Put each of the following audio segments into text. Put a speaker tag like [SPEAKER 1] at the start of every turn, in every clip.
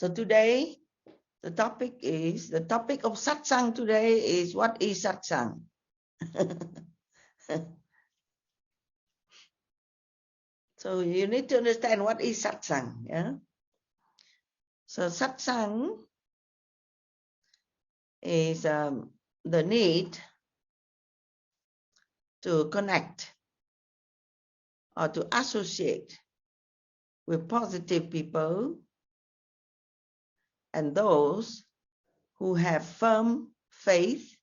[SPEAKER 1] So today, the topic of Satsang today is, what is Satsang? So you need to understand what is Satsang. Yeah. So Satsang is the need to connect or to associate with positive people and those who have firm faith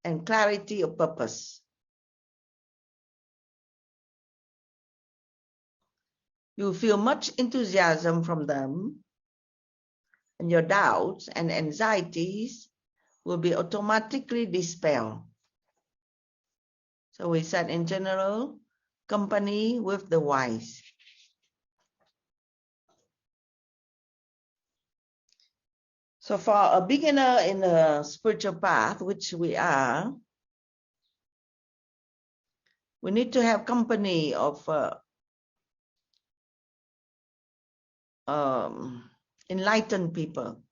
[SPEAKER 1] and clarity of purpose. You feel much enthusiasm from them, and your doubts and anxieties will be automatically dispelled. So we said in general, company with the wise. So for a beginner in a spiritual path, which we are, we need to have company of enlightened people,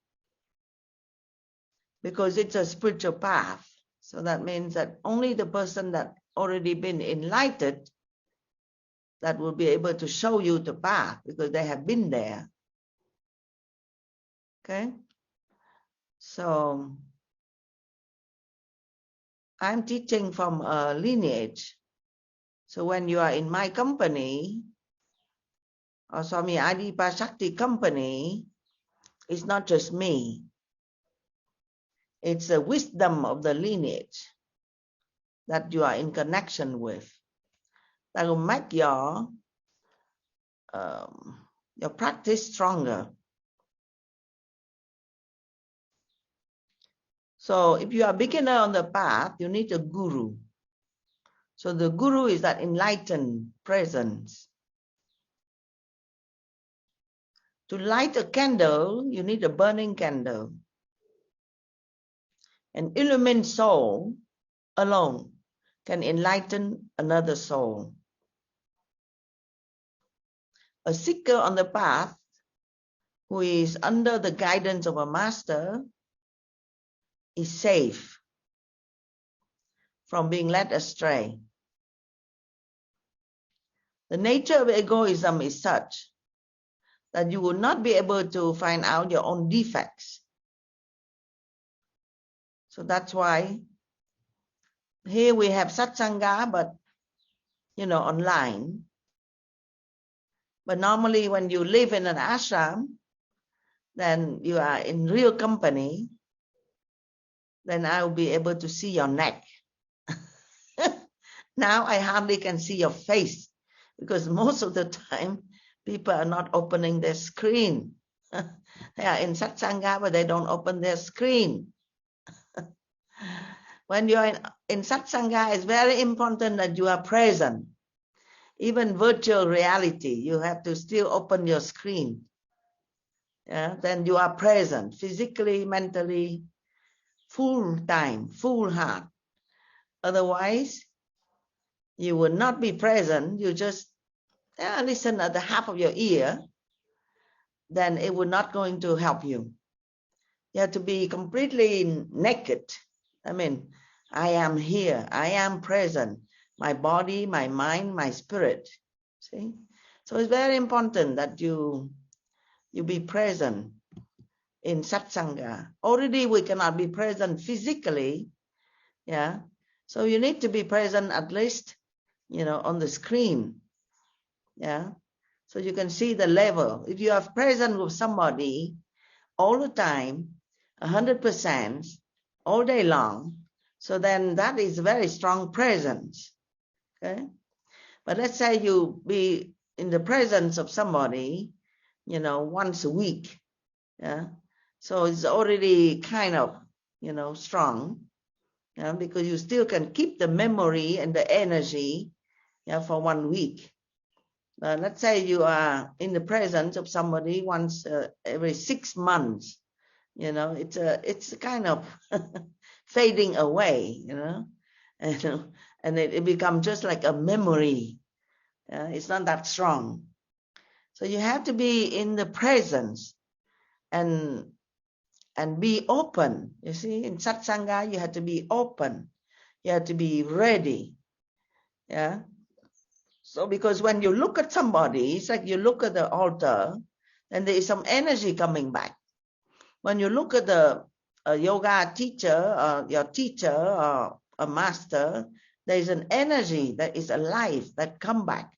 [SPEAKER 1] because it's a spiritual path. So that means that only the person that already been enlightened that will be able to show you the path, because they have been there. Okay, so I'm teaching from a lineage. So when you are in my company, or Swami Adipa Shakti company, it's not just me. It's the wisdom of the lineage that you are in connection with that will make your practice stronger. So if you are a beginner on the path, you need a guru. So the guru is that enlightened presence. To light a candle, you need a burning candle. An illumined soul alone can enlighten another soul. A seeker on the path who is under the guidance of a master is safe from being led astray. The nature of egoism is such that you will not be able to find out your own defects. So that's why here we have satsanga, but online. But normally when you live in an ashram, then you are in real company, then I will be able to see your neck. Now I hardly can see your face, because most of the time people are not opening their screen. They are in satsanga, but they don't open their screen. When you are in satsanga, it's very important that you are present. Even virtual reality, you have to still open your screen. Yeah? Then you are present, physically, mentally, full time, full heart. Otherwise, you will not be present. You just listen at the half of your ear, then it will not going to help you. You have to be completely naked. I mean, I am here, I am present, my body, my mind, my spirit. See? So it's very important that you be present in satsanga. Already we cannot be present physically. Yeah. So you need to be present at least, on the screen. Yeah. So you can see the level. If you are present with somebody all the time, 100%, all day long, so then that is very strong presence. Okay. But let's say you be in the presence of somebody, once a week. Yeah. So it's already kind of, strong. Yeah, because you still can keep the memory and the energy, for 1 week. Let's say you are in the presence of somebody once every 6 months. It's kind of fading away. And it becomes just like a memory. It's not that strong. So you have to be in the presence and be open. You see, in satsanga, you have to be open. You have to be ready. Yeah. So because when you look at somebody, it's like you look at the altar, and there is some energy coming back. When you look at the yoga teacher, your teacher or a master, there is an energy that is alive that come back.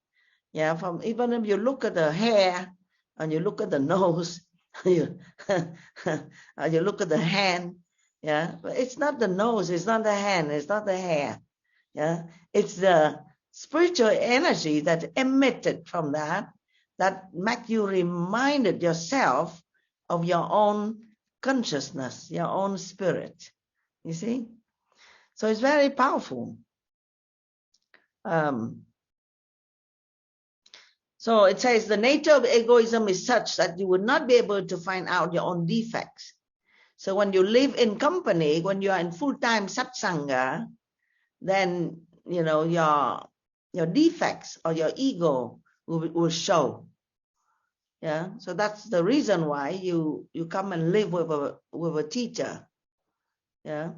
[SPEAKER 1] Yeah, from even if you look at the hair and you look at the nose, you look at the hand. Yeah, but it's not the nose, it's not the hand, it's not the hair. Yeah, it's the spiritual energy that emitted from that make you reminded yourself of your own consciousness, your own spirit. You see? So it's very powerful. So it says the nature of egoism is such that you would not be able to find out your own defects. So when you live in company, when you are in full-time satsanga, then you know your defects or your ego will show. Yeah, so that's the reason why you come and live with a teacher. Yeah,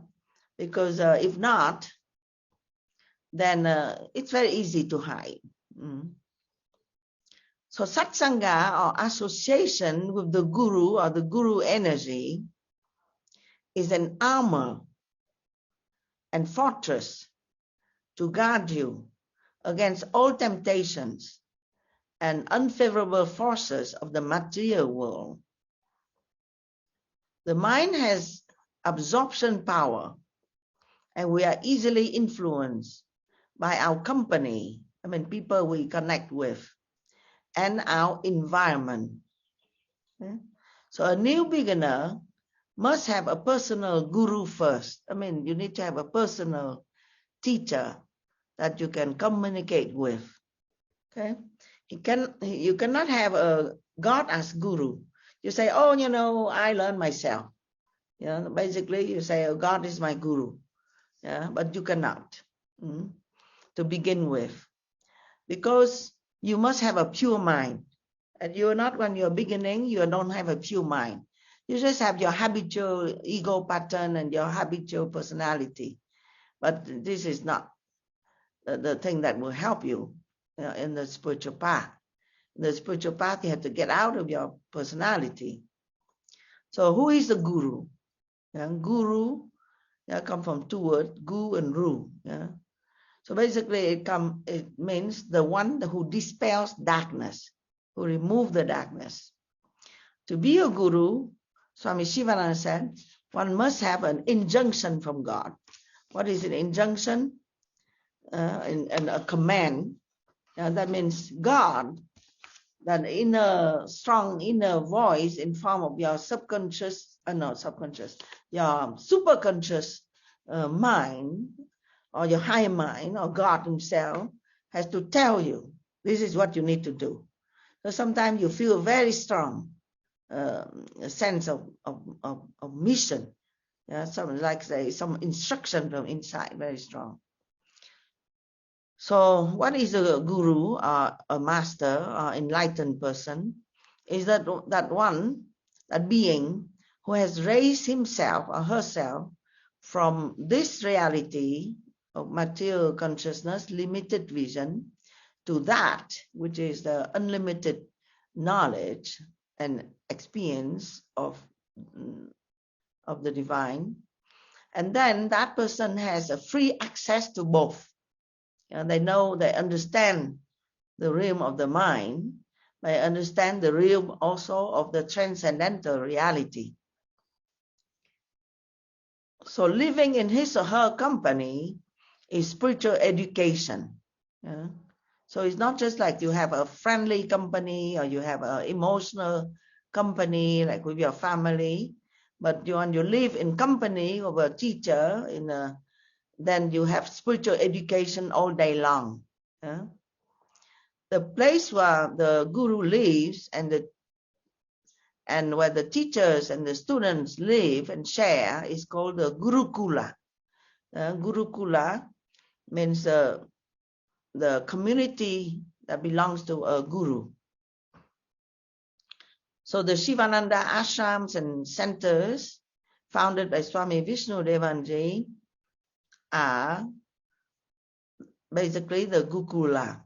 [SPEAKER 1] because if not, then it's very easy to hide. So satsanga or association with the guru or the guru energy is an armor and fortress to guard you against all temptations and unfavorable forces of the material world. The mind has absorption power, and we are easily influenced by our company, people we connect with, and our environment. Okay? So a new beginner must have a personal guru first. You need to have a personal teacher that you can communicate with. Okay? You cannot have a God as guru. You say, oh, I learned myself. Basically you say, oh, God is my guru. Yeah, but you cannot to begin with, because you must have a pure mind. And you're not, when you're beginning, you don't have a pure mind. You just have your habitual ego pattern and your habitual personality. But this is not the thing that will help you in the spiritual path. In the spiritual path, you have to get out of your personality. So who is the guru? Guru come from two words, gu and ru. So basically it means the one who dispels darkness, who removes the darkness. To be a guru, Swami Sivananda said, one must have an injunction from God. What is an injunction? And a command. That means God, that strong inner voice in form of your subconscious, your superconscious mind, or your higher mind, or God himself, has to tell you, this is what you need to do. So sometimes you feel very strong a sense of mission. Some instruction from inside, very strong. So what is a guru, a master, or enlightened person? Is that being who has raised himself or herself from this reality of material consciousness, limited vision, to that which is the unlimited knowledge and experience of the divine. And then that person has a free access to both. They understand the realm of the mind. They understand the realm also of the transcendental reality. So living in his or her company is spiritual education. So it's not just like you have a friendly company or you have an emotional company like with your family, but when you live in company of a teacher, then you have spiritual education all day long. The place where the guru lives and where the teachers and the students live and share is called the Gurukula. Gurukula means the community that belongs to a guru. So the Sivananda ashrams and centers founded by Swami Vishnudevanji are basically the Gurukula,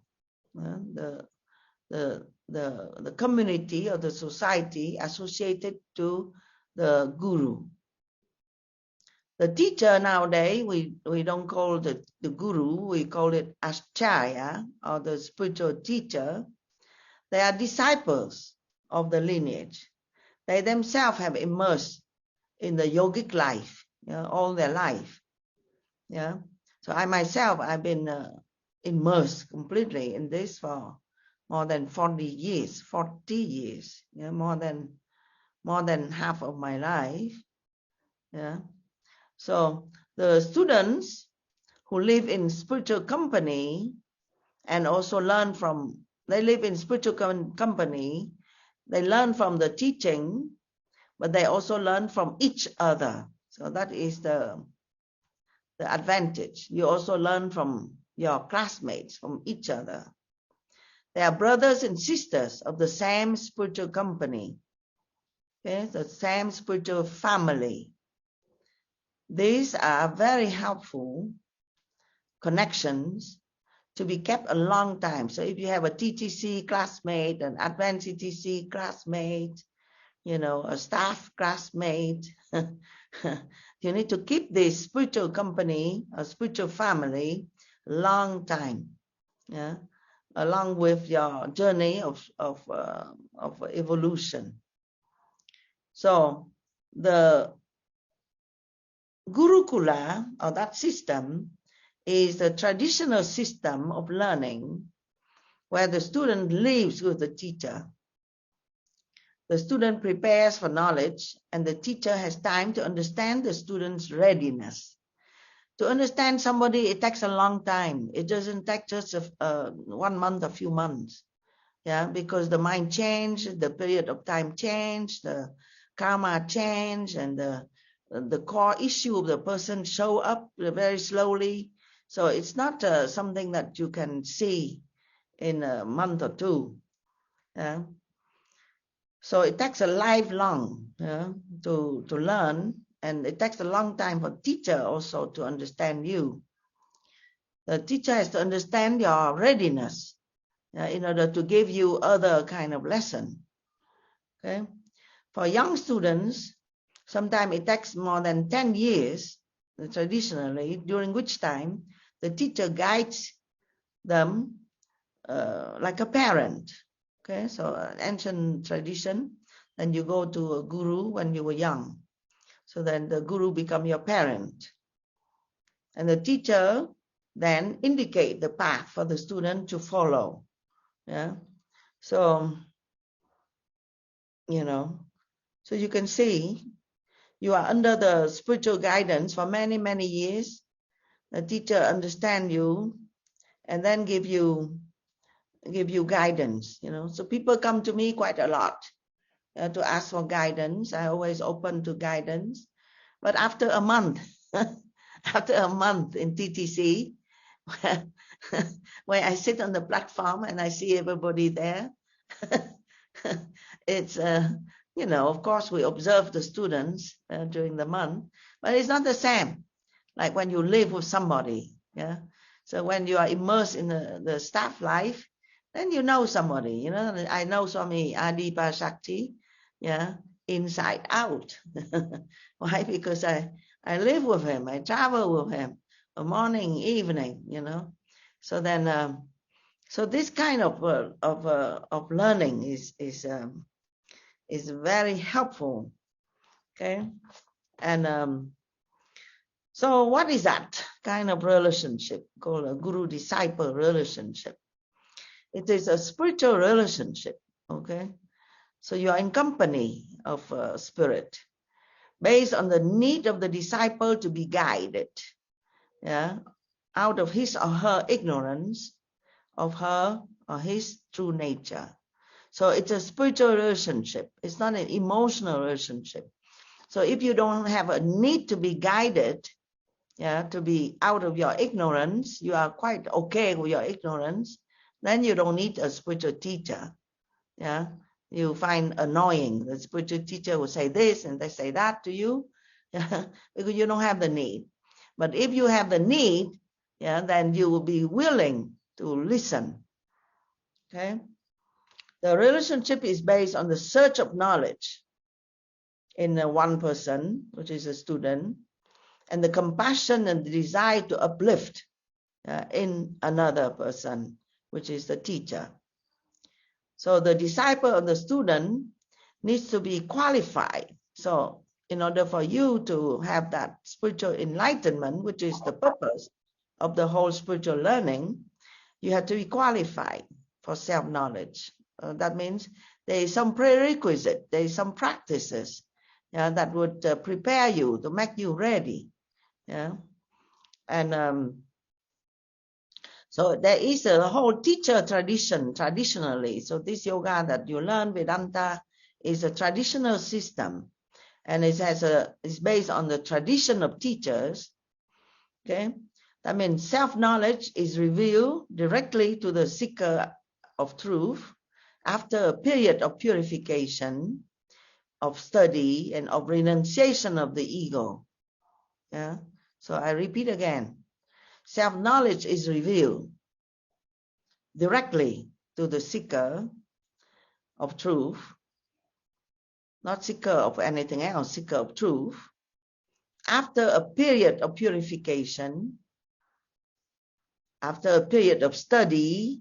[SPEAKER 1] the community or the society associated to the Guru. The teacher nowadays, we don't call the Guru, we call it Acharya, or the spiritual teacher. They are disciples of the lineage. They themselves have immersed in the yogic life, all their life. Yeah. So I myself, I've been immersed completely in this for more than 40 years, more than half of my life. Yeah. So the students who live in spiritual company and also they live in spiritual company, they learn from the teaching, but they also learn from each other. So that is the advantage. You also learn from your classmates, from each other. They are brothers and sisters of the same spiritual company, okay? The same spiritual family. These are very helpful connections to be kept a long time. So if you have a TTC classmate, an advanced TTC classmate, a staff classmate, you need to keep this spiritual company, a spiritual family, a long time, yeah, along with your journey of evolution. So the Gurukula, or that system, is the traditional system of learning where the student lives with the teacher. The student prepares for knowledge, and the teacher has time to understand the student's readiness. To understand somebody, it takes a long time. It doesn't take just 1 month, a few months. Yeah, because the mind changed, the period of time changed, the karma changed, and the core issue of the person show up very slowly. So it's not something that you can see in a month or two. Yeah. So it takes a lifelong to learn, and it takes a long time for teacher also to understand you. The teacher has to understand your readiness in order to give you other kind of lesson. Okay, for young students, sometimes it takes more than 10 years traditionally, during which time the teacher guides them like a parent. Okay, so ancient tradition, then you go to a guru when you were young. So then the guru become your parent. And the teacher then indicate the path for the student to follow. Yeah. So, so you can see you are under the spiritual guidance for many, many years. The teacher understand you and then give you guidance, So people come to me quite a lot to ask for guidance. I always open to guidance. But after a month, in TTC, where I sit on the platform and I see everybody there, it's, of course we observe the students during the month, but it's not the same like when you live with somebody. Yeah. So when you are immersed in the staff life, then you know somebody, I know Swami Adipa Shakti, yeah, inside out. Why? Because I live with him, I travel with him, morning, evening, So then, so this kind of learning is very helpful. Okay, and so what is that kind of relationship called a guru-disciple relationship? It is a spiritual relationship. Okay, so you are in company of spirit, based on the need of the disciple to be guided, yeah, out of his or her ignorance of her or his true nature. So it's a spiritual relationship. It's not an emotional relationship. So if you don't have a need to be guided, yeah, to be out of your ignorance, you are quite okay with your ignorance, then you don't need a spiritual teacher. Yeah, you find annoying. The spiritual teacher will say this and they say that to you, because you don't have the need. But if you have the need, then you will be willing to listen. Okay. The relationship is based on the search of knowledge in one person, which is a student, and the compassion and the desire to uplift in another person, which is the teacher. So the disciple or the student needs to be qualified. So in order for you to have that spiritual enlightenment, which is the purpose of the whole spiritual learning, you have to be qualified for self-knowledge. That means there is some prerequisite, there is some practices that would prepare you to make you ready. And so there is a whole teacher tradition traditionally. So this yoga that you learn, Vedanta, is a traditional system, and it's based on the tradition of teachers. Okay, that means self-knowledge is revealed directly to the seeker of truth after a period of purification, of study, and of renunciation of the ego. So I repeat again. Self-knowledge is revealed directly to the seeker of truth, not seeker of anything else, seeker of truth, after a period of purification, after a period of study.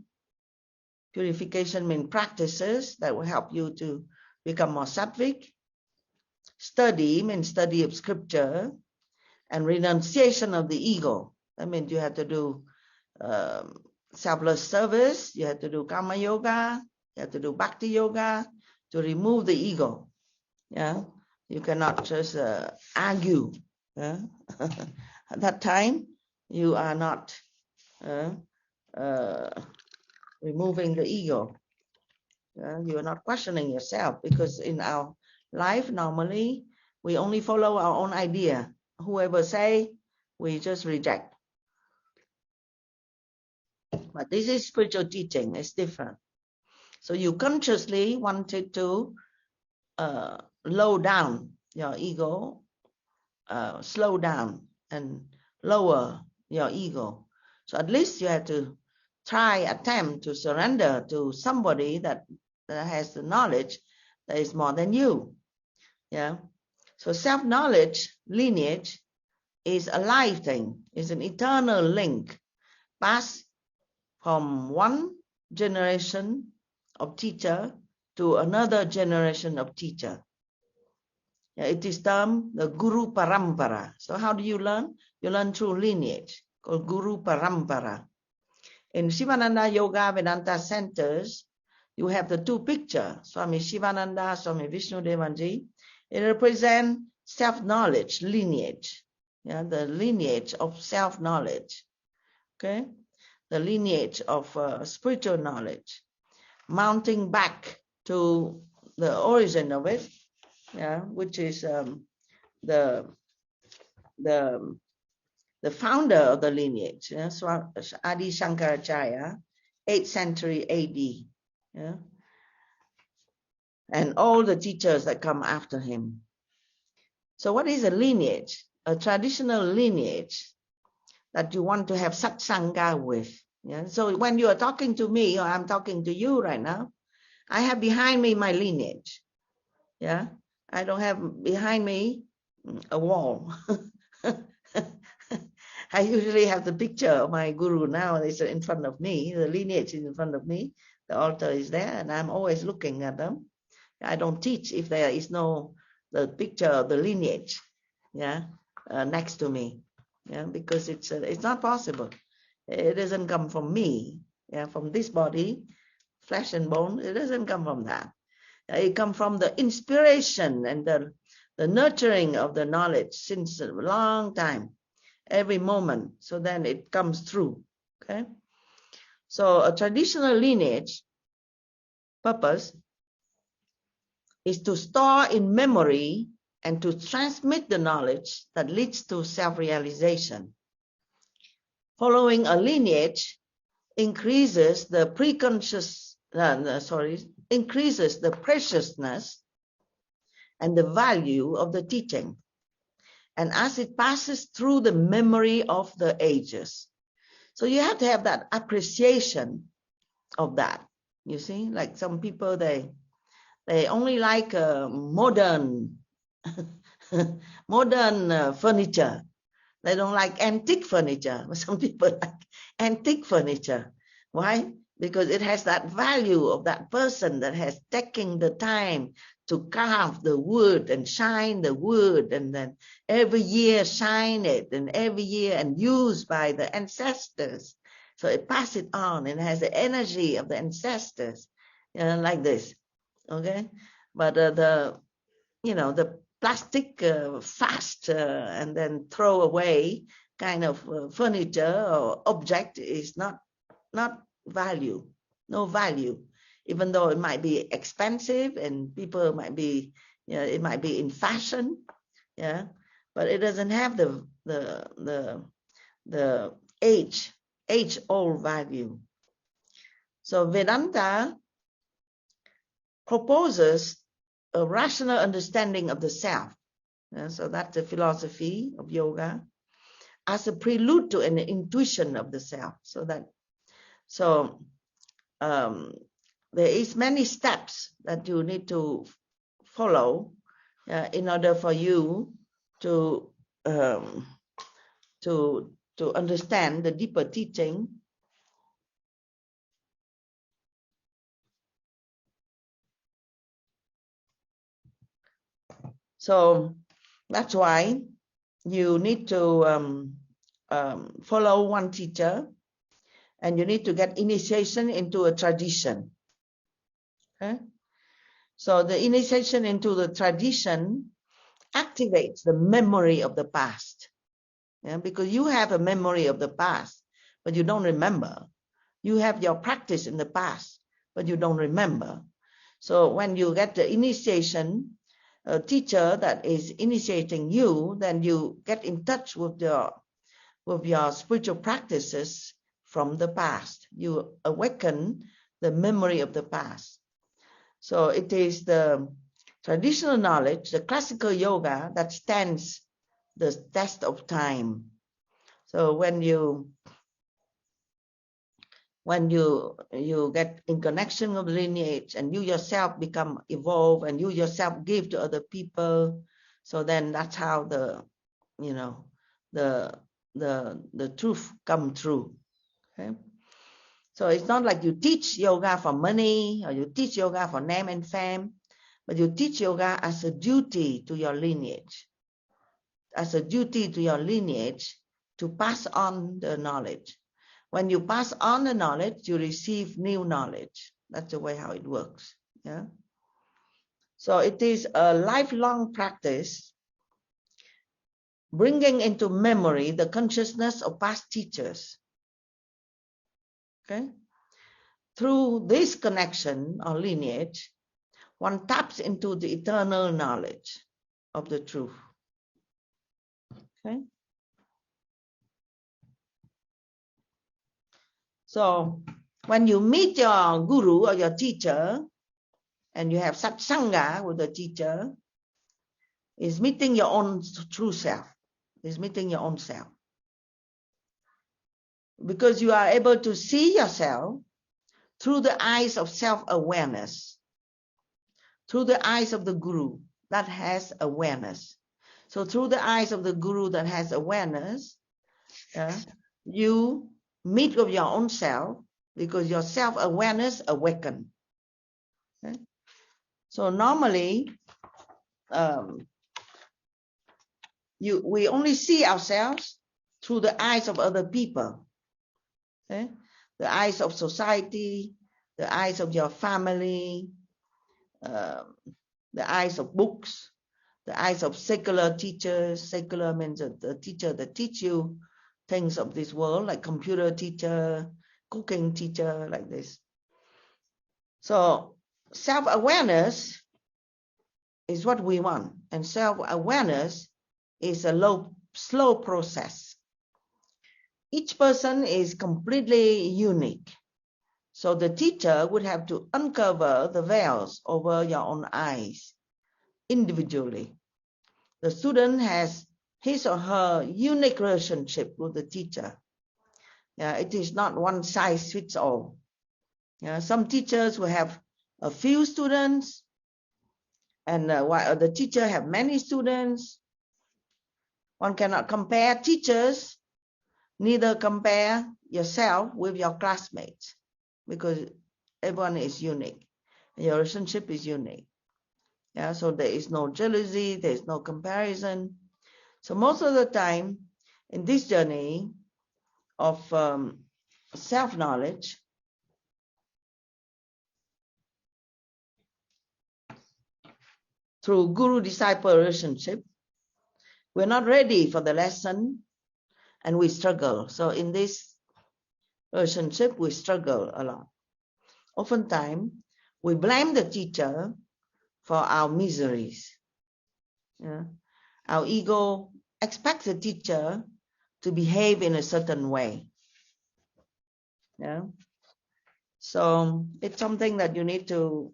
[SPEAKER 1] Purification means practices that will help you to become more sattvic. Study means study of scripture, and renunciation of the ego. That means you have to do selfless service, you have to do karma yoga, you have to do bhakti yoga to remove the ego. You cannot just argue. At that time, you are not removing the ego. You are not questioning yourself, because in our life, normally, we only follow our own idea. Whoever say, we just reject. But this is spiritual teaching, it's different. So you consciously wanted to low down your ego, slow down and lower your ego. So at least you have to attempt to surrender to somebody that has the knowledge that is more than you. So self-knowledge lineage is a life thing, is an eternal link passed from one generation of teacher to another generation of teacher. It is termed the Guru Parampara. So how do you learn? You learn through lineage, called Guru Parampara. In Sivananda Yoga Vedanta centers, you have the two pictures, Swami Sivananda, Swami Vishnu Devanji. It represents self-knowledge lineage, the lineage of self-knowledge, okay? The lineage of spiritual knowledge, mounting back to the origin of it, which is the founder of the lineage, Adi Shankaracharya, 8th century AD, and all the teachers that come after him. So what is a lineage? A traditional lineage that you want to have satsanga with. So when you are talking to me, or I'm talking to you right now, I have behind me my lineage. I don't have behind me a wall. I usually have the picture of my guru now. It's in front of me. The lineage is in front of me. The altar is there, and I'm always looking at them. I don't teach if there is no the picture of the lineage, next to me, because it's not possible. It doesn't come from me, from this body, flesh and bone. It doesn't come from that. It comes from the inspiration and the nurturing of the knowledge since a long time, every moment. So then it comes through. Okay. So a traditional lineage purpose is to store in memory and to transmit the knowledge that leads to self-realization. Following a lineage increases the increases the preciousness and the value of the teaching. And as it passes through the memory of the ages. So you have to have that appreciation of that. You see, like some people, they only like modern furniture. They don't like antique furniture. Some people like antique furniture. Why? Because it has that value of that person that has taken the time to carve the wood and shine the wood, and then every year shine it, and every year and used by the ancestors. So it passes it on and has the energy of the ancestors, like this. Okay, but the plastic fast and then throw away kind of furniture or object is not value, no value, even though it might be expensive and people might be, it might be in fashion, but it doesn't have the age old value. So Vedanta proposes a rational understanding of the self. So that's the philosophy of yoga as a prelude to an intuition of the self. There is many steps that you need to follow in order for you to understand the deeper teaching. So that's why you need to follow one teacher, and you need to get initiation into a tradition. Okay? So the initiation into the tradition activates the memory of the past. Because you have a memory of the past, but you don't remember. You have your practice in the past, but you don't remember. So when you get the initiation, a teacher that is initiating you, then you get in touch with your spiritual practices from the past. You awaken the memory of the past. So it is the traditional knowledge, the classical yoga, that stands the test of time. So when you get in connection with lineage, and you yourself become evolved, and you yourself give to other people, so then that's how the truth come true. Okay? So it's not like you teach yoga for money, or you teach yoga for name and fame, but you teach yoga as a duty to your lineage, to pass on the knowledge. When you pass on the knowledge, you receive new knowledge. That's the way how it works. Yeah. So it is a lifelong practice, bringing into memory the consciousness of past teachers. Okay. Through this connection or lineage, one taps into the eternal knowledge of the truth. Okay. So when you meet your guru or your teacher, and you have satsanga with the teacher, is meeting your own true self. Is meeting your own self. Because you are able to see yourself through the eyes of self-awareness, through the eyes of the guru that has awareness. So through the eyes of the guru that has awareness, you meet with your own self, because your self-awareness awakens. Okay? So normally, we only see ourselves through the eyes of other people. Okay? The eyes of society, the eyes of your family, the eyes of books, the eyes of secular teachers. Secular means the teacher that teach you things of this world, like computer teacher, cooking teacher, like this. So self-awareness is what we want, and self-awareness is a slow process. Each person is completely unique. So the teacher would have to uncover the veils over your own eyes individually. The student has his or her unique relationship with the teacher. It is not one size fits all. Some teachers will have a few students, and while the teacher have many students. One cannot compare teachers, neither compare yourself with your classmates, because everyone is unique. Your relationship is unique. So there is no jealousy, there is no comparison. So most of the time in this journey of self-knowledge, through guru-disciple relationship, we're not ready for the lesson and we struggle. So in this relationship, we struggle a lot. Oftentimes, we blame the teacher for our miseries. Our ego expects the teacher to behave in a certain way. So it's something that you need to,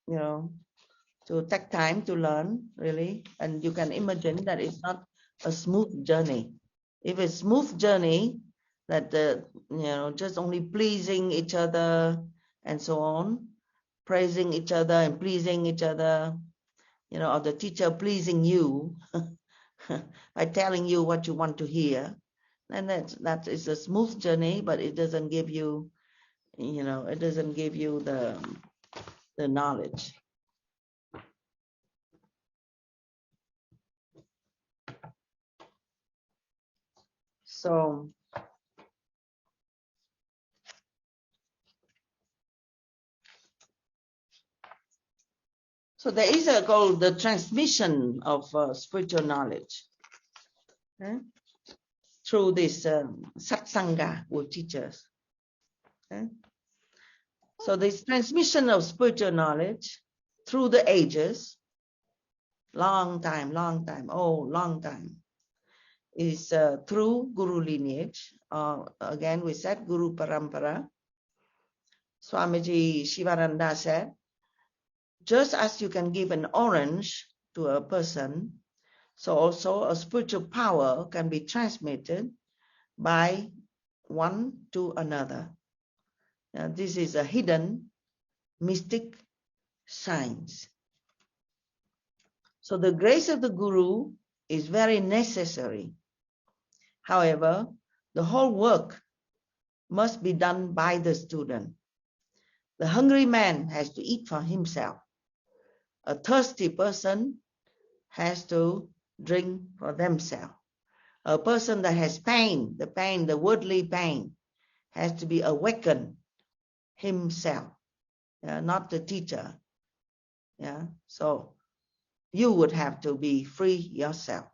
[SPEAKER 1] to take time to learn, really. And you can imagine that it's not a smooth journey. If it's a smooth journey, that just only pleasing each other and so on, praising each other and pleasing each other, or the teacher pleasing you by telling you what you want to hear, then that is a smooth journey, but it doesn't give you, it doesn't give you the knowledge. So there is called the transmission of spiritual knowledge through this satsanga with teachers. So this transmission of spiritual knowledge through the ages, long time, is through guru lineage. Again, we said guru parampara. Swamiji Sivananda said, just as you can give an orange to a person, so also a spiritual power can be transmitted by one to another. Now, this is a hidden mystic science. So the grace of the guru is very necessary. However, the whole work must be done by the student. The hungry man has to eat for himself. A thirsty person has to drink for themselves. A person that has pain, the worldly pain, has to be awakened himself, not the teacher. So you would have to be free yourself.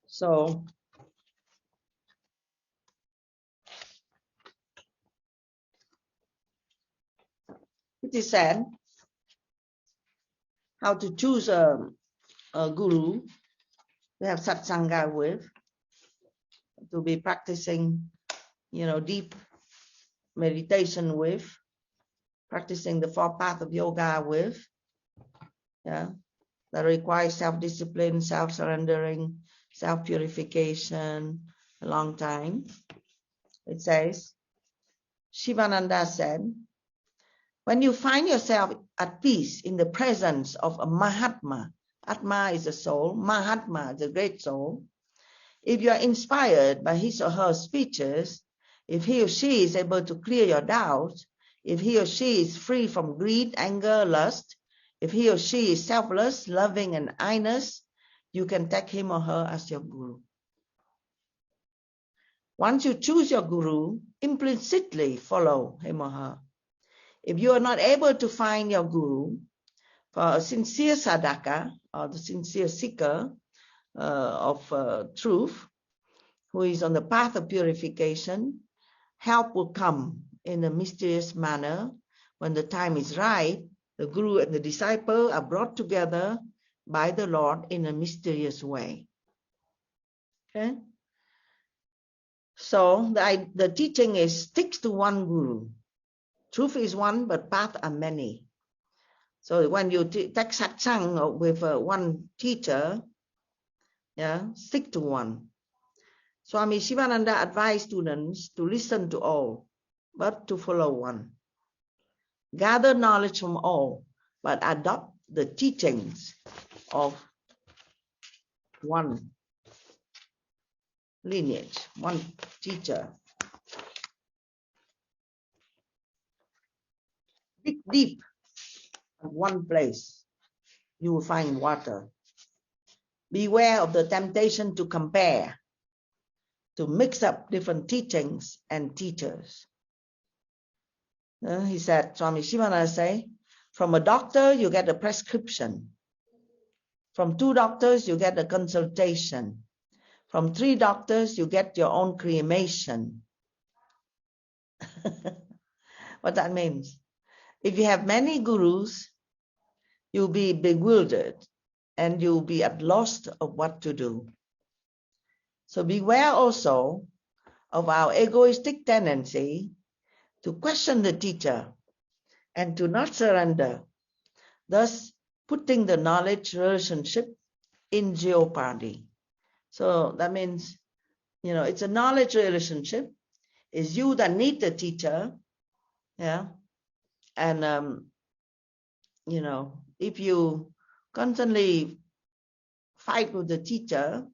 [SPEAKER 1] So it is said how to choose a guru to have satsanga with, to be practicing, deep meditation with, practicing the 4 paths of yoga with, that requires self-discipline, self-surrendering, self-purification, a long time. It says, Sivananda said, when you find yourself at peace in the presence of a Mahatma, Atma is a soul, Mahatma is a great soul, if you are inspired by his or her speeches, if he or she is able to clear your doubts, if he or she is free from greed, anger, lust, if he or she is selfless, loving, and honest, you can take him or her as your guru. Once you choose your guru, implicitly follow him or her. If you are not able to find your guru, for a sincere sadhaka, or the sincere seeker of truth, who is on the path of purification, help will come in a mysterious manner. When the time is right, the guru and the disciple are brought together by the Lord in a mysterious way. Okay? So the teaching is stick to one guru. Truth is one, but paths are many. So when you take satsang with one teacher, stick to one. Swami Sivananda advised students to listen to all, but to follow one. Gather knowledge from all, but adopt the teachings of one lineage, one teacher. Dig deep at one place, you will find water. Beware of the temptation to compare, to mix up different teachings and teachers. He said, Swami Sivananda say, from a doctor, you get a prescription. From 2 doctors, you get a consultation. From 3 doctors, you get your own cremation. What that means? If you have many gurus, you'll be bewildered and you'll be at loss of what to do. So beware also of our egoistic tendency to question the teacher and to not surrender, thus putting the knowledge relationship in jeopardy. So that means, it's a knowledge relationship. It's you that need the teacher, and if you constantly fight with the teacher,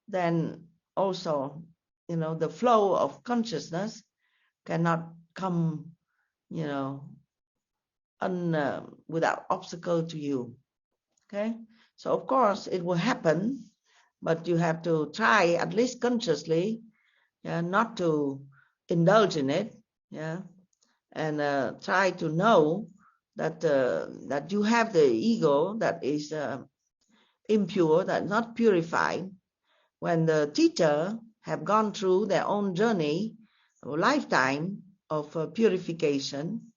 [SPEAKER 1] then also, the flow of consciousness cannot come, without obstacle to you. Okay, so of course it will happen, but you have to try at least consciously, not to indulge in it, and try to know that that you have the ego that is impure, that not purified. When the teacher have gone through their own journey, a lifetime of purification,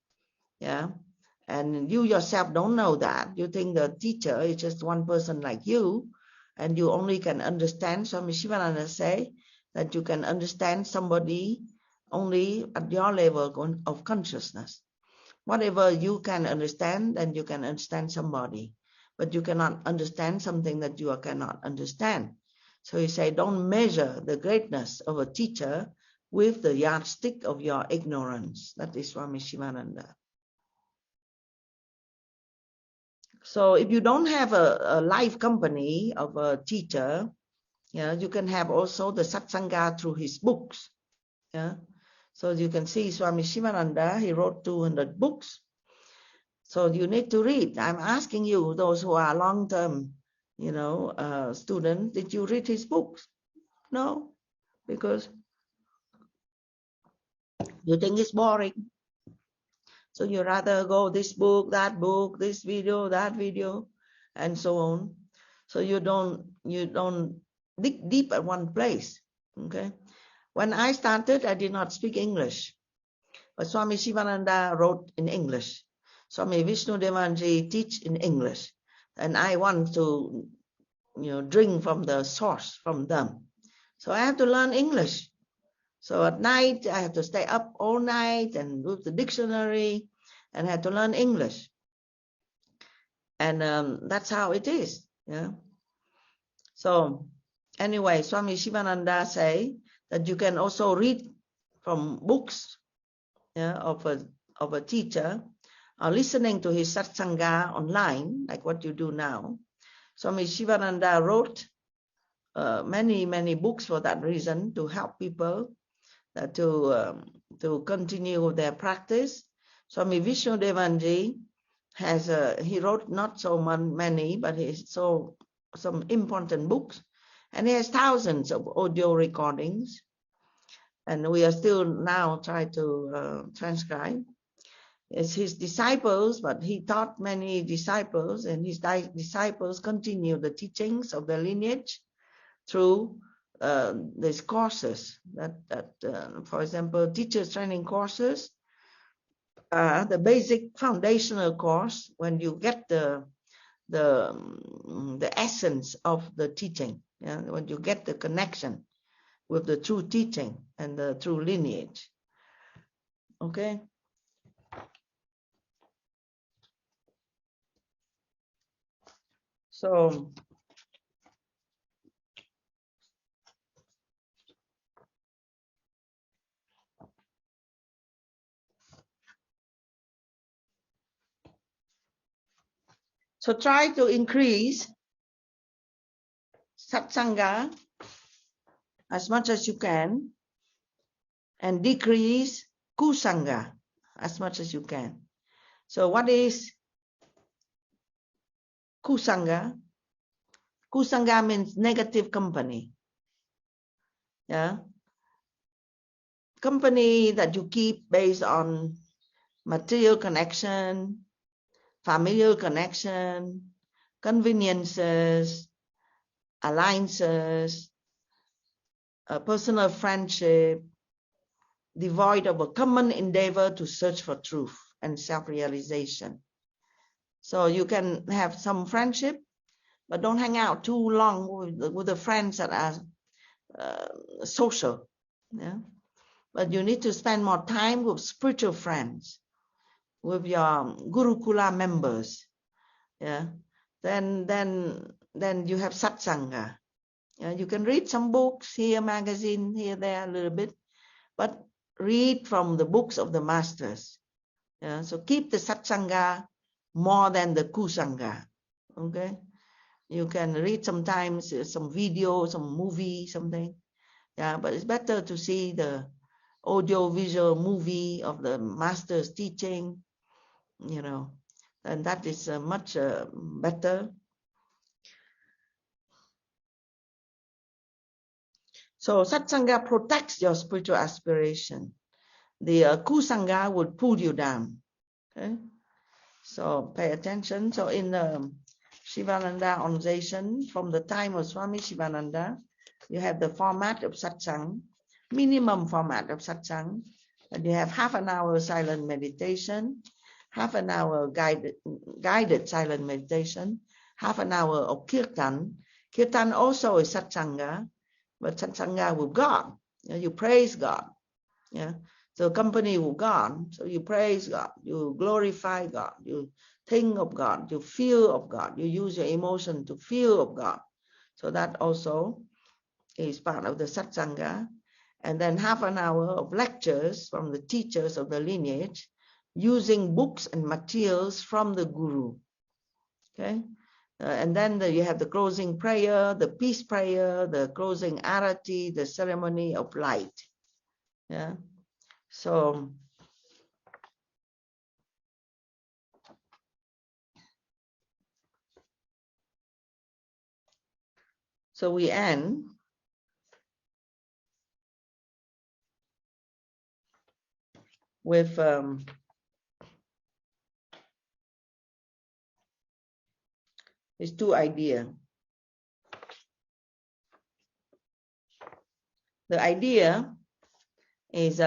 [SPEAKER 1] and you yourself don't know that. You think the teacher is just one person like you, and you only can understand. Swami Sivananda say that you can understand somebody only at your level of consciousness. Whatever you can understand, then you can understand somebody, but you cannot understand something that you cannot understand. So he say, don't measure the greatness of a teacher with the yardstick of your ignorance. That is Swami Sivananda. So if you don't have a life company of a teacher, you can have also the Satsanga through his books. So you can see Swami Sivananda, he wrote 200 books. So you need to read. I'm asking you, those who are long-term, students, did you read his books? No, because you think it's boring. So you rather go this book, this video, that video, and so on. So you don't dig deep at one place. Okay. When I started, I did not speak English, but Swami Sivananda wrote in English. Swami Vishnudevanji teach in English, and I want to, drink from the source from them. So I have to learn English. So at night, I have to stay up all night and read the dictionary and I have to learn English. And that's how it is. So anyway, Swami Sivananda say that you can also read from books of a teacher, or listening to his satsanga online, like what you do now. Swami Sivananda wrote many books for that reason, to help people to continue their practice. Swami Vishnudevanji has he wrote not so many, but he's some important books, and he has thousands of audio recordings, and we are still now trying to transcribe. It's his disciples, but he taught many disciples, and his disciples continue the teachings of the lineage through these courses. For example, teachers training courses, the basic foundational course. When you get the the essence of the teaching. Yeah? When you get the connection with the true teaching and the true lineage. Okay. So try to increase satsanga as much as you can and decrease kusanga as much as you can. So what is kusanga? Kusanga means negative company. Yeah. Company that you keep based on material connection, familial connection, conveniences, alliances, a personal friendship, devoid of a common endeavor to search for truth and self-realization. So you can have some friendship, but don't hang out too long with the friends that are social. Yeah? But you need to spend more time with spiritual friends, with your Gurukula members. Yeah. Then you have satsanga. You can read some books here, magazine here, there, a little bit, but read from the books of the masters. Yeah. So keep the satsanga more than the kusanga. Okay. You can read sometimes some video, some movie, something. Yeah, but it's better to see the audio-visual movie of the master's teaching, and that is much better. So satsanga protects your spiritual aspiration. The kusanga will pull you down. Okay, so pay attention. So in the Sivananda organization, from the time of Swami Sivananda, you have the format of satsang, minimum format of satsang, and you have half an hour silent meditation, half an hour guided silent meditation, half an hour of kirtan. Kirtan also is satsanga, but satsanga with God. You praise God. Yeah. So company with God. So you praise God, you glorify God, you think of God, you feel of God, you use your emotion to feel of God. So that also is part of the satsanga. And then half an hour of lectures from the teachers of the lineage, using books and materials from the guru. Okay. And then you have the closing prayer, the peace prayer, the closing arati, the ceremony of light. Yeah. So we end with these two ideas. The idea is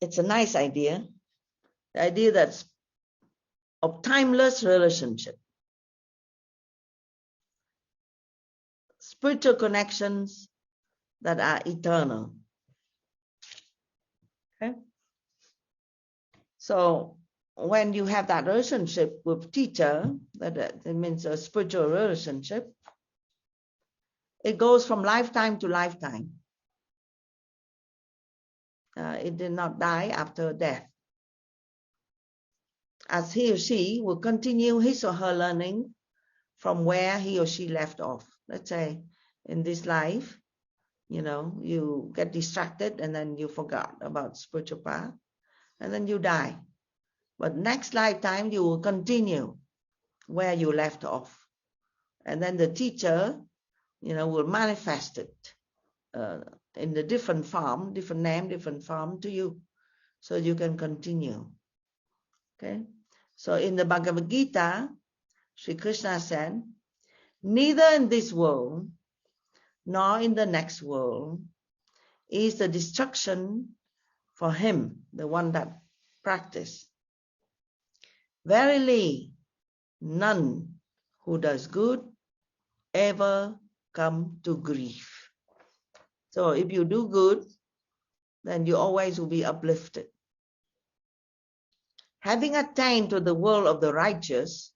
[SPEAKER 1] it's a nice idea. The idea that's of timeless relationship, spiritual connections that are eternal. Okay. So when you have that relationship with teacher, that means a spiritual relationship, it goes from lifetime to lifetime. It did not die after death. As he or she will continue his or her learning from where he or she left off. Let's say in this life, you get distracted and then you forgot about spiritual path and then you die. But next lifetime, you will continue where you left off. And then the teacher, will manifest it in a different form, different name, different form to you. So you can continue. Okay. So in the Bhagavad Gita, Sri Krishna said, neither in this world nor in the next world is the destruction for him, the one that practice. Verily, none who does good ever come to grief. So if you do good, then you always will be uplifted. Having attained to the world of the righteous,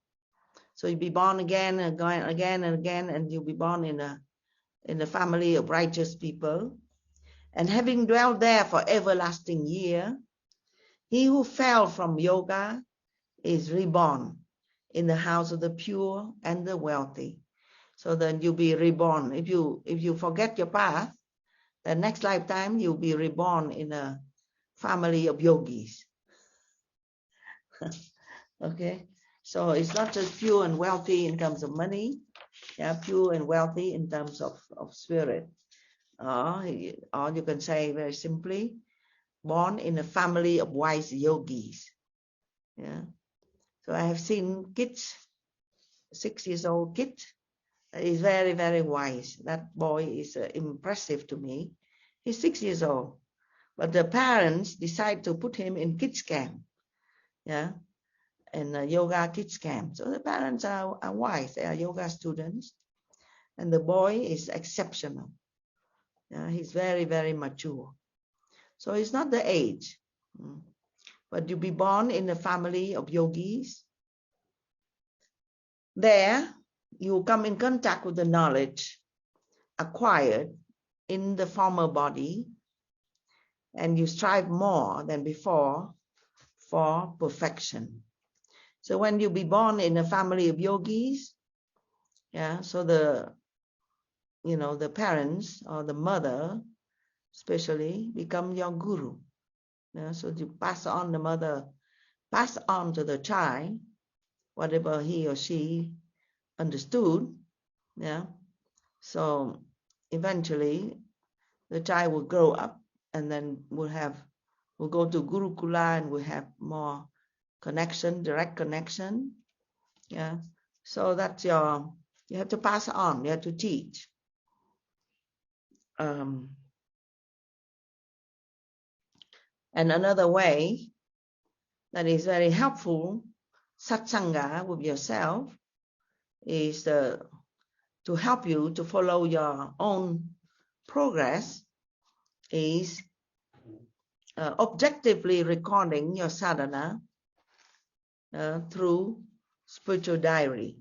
[SPEAKER 1] so you'll be born again and again and again, and you'll be born in a family of righteous people. And having dwelt there for everlasting year, he who fell from yoga is reborn in the house of the pure and the wealthy. So then you'll be reborn. If you forget your path, the next lifetime you'll be reborn in a family of yogis. Okay, so it's not just pure and wealthy in terms of money, yeah, pure and wealthy in terms of spirit. Or you can say very simply, born in a family of wise yogis. Yeah. So I have seen kids, 6 years old kid, is very, very wise. That boy is impressive to me. He's 6 years old, but the parents decide to put him in kids camp. Yeah. And yoga kids camp. So the parents are wise. They are yoga students. And the boy is exceptional. He's very, very mature. So it's not the age. But you be born in a family of yogis. There, you come in contact with the knowledge acquired in the former body, and you strive more than before for perfection. So when you be born in a family of yogis, yeah, so the parents or the mother especially become your guru. Yeah, so you pass on the mother, pass on to the child whatever he or she understood. Yeah. So eventually the child will grow up and then we'll go to Gurukula and we'll have more connection, direct connection. Yeah. So that's you have to pass on, you have to teach. And another way that is very helpful, satsanga with yourself, is to help you to follow your own progress, is objectively recording your sadhana through spiritual diary.